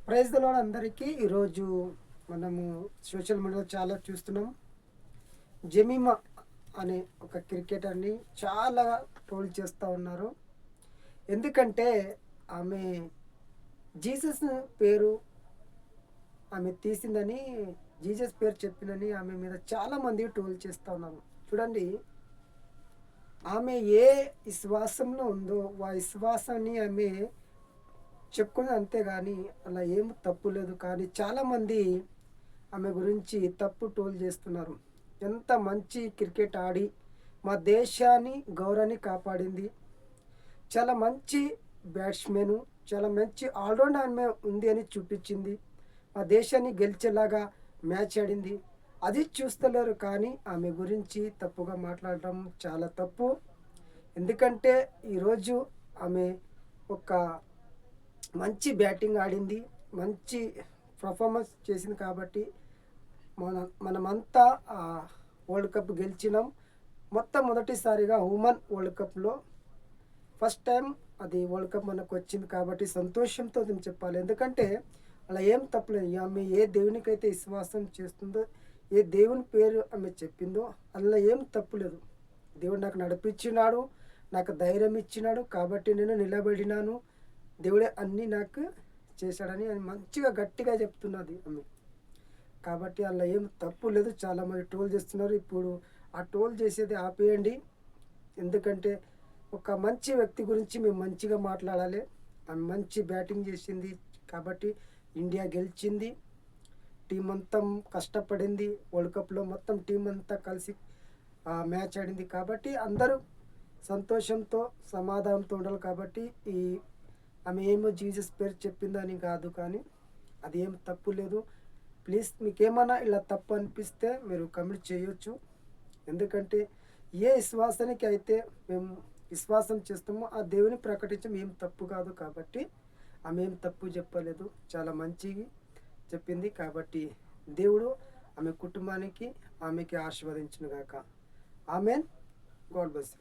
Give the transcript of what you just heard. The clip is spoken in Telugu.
ప్రైజ్ ద లార్డ్ అందరికీ. ఈరోజు మనము సోషల్ మీడియాలో చాలా చూస్తున్నాం. జెమిమా అనే ఒక క్రికెటర్ని చాలా ట్రోల్ చేస్తూ ఉన్నారు. ఎందుకంటే ఆమె జీసస్ పేరు ఆమె తీసిందని, జీసస్ పేరు చెప్పిందని ఆమె మీద చాలామంది ట్రోల్ చేస్తూ ఉన్నారు. చూడండి, ఆమె ఏ విశ్వాసంలో ఉందో ఆ విశ్వాసాన్ని ఆమె చెప్పుకుని అంతేగాని అలా ఏం తప్పు లేదు. కానీ చాలామంది ఆమె గురించి తప్పు ట్రోల్ చేస్తున్నారు. ఎంత మంచి క్రికెట్ ఆడి మా దేశాన్ని గౌరవాన్ని కాపాడింది. చాలా మంచి బ్యాట్స్మెను, చాలా మంచి ఆల్రౌండ్ ఆమె ఉంది అని చూపించింది. మా దేశాన్ని గెలిచేలాగా మ్యాచ్ ఆడింది. అది చూస్తలేరు, కానీ ఆమె గురించి తప్పుగా మాట్లాడటం చాలా తప్పు. ఎందుకంటే ఈరోజు ఆమె ఒక మంచి బ్యాటింగ్ ఆడింది, మంచి పర్ఫార్మెన్స్ చేసింది. కాబట్టి మనమంతా వరల్డ్ కప్ గెలిచినాం. మొట్టమొదటిసారిగా ఉమెన్ వరల్డ్ కప్లో ఫస్ట్ టైం అది వరల్డ్ కప్ మనకు వచ్చింది. కాబట్టి సంతోషంతో నేను చెప్పాలి. ఎందుకంటే అలా ఏం తప్పలేదు. ఆమె ఏ దేవునికైతే విశ్వాసం చేస్తుందో, ఏ దేవుని పేరు ఆమె చెప్పిందో అలా ఏం తప్పులేదు. దేవుడు నాకు నడిపించినాడు, నాకు ధైర్యం ఇచ్చినాడు, కాబట్టి నేను నిలబడినాను. దేవుడే అన్నీ నాకు చేశాడని అది మంచిగా గట్టిగా చెప్తున్నది ఆమె. కాబట్టి అలా ఏం తప్పు లేదు. చాలామంది ట్రోల్ చేస్తున్నారు. ఇప్పుడు ఆ ట్రోల్ చేసేది ఆపేయండి. ఎందుకంటే ఒక మంచి వ్యక్తి గురించి మేము మంచిగా మాట్లాడాలి. ఆమె మంచి బ్యాటింగ్ చేసింది కాబట్టి ఇండియా గెలిచింది. టీం అంతా కష్టపడింది. వరల్డ్ కప్లో మొత్తం టీం అంతా కలిసి మ్యాచ్ ఆడింది. కాబట్టి అందరూ సంతోషంతో సమాధానంతో ఉండాలి. కాబట్టి ఆమె ఏమో జీసస్ పేరు చెప్పిందని కాదు, కానీ అది ఏం తప్పు లేదు. ప్లీజ్ మీకేమైనా ఇలా తప్పు అనిపిస్తే మీరు కమెంట్ చేయొచ్చు. ఎందుకంటే ఏ విశ్వాసానికి అయితే మేము విశ్వాసం చేస్తామో ఆ దేవుని ప్రకటించడం ఏం తప్పు కాదు. కాబట్టి ఆమె ఏం తప్పు చెప్పలేదు, చాలా మంచిగా చెప్పింది. కాబట్టి దేవుడు ఆమె కుటుంబానికి ఆమెకి ఆశీర్వదించును గాక. ఆమెన్. God bless.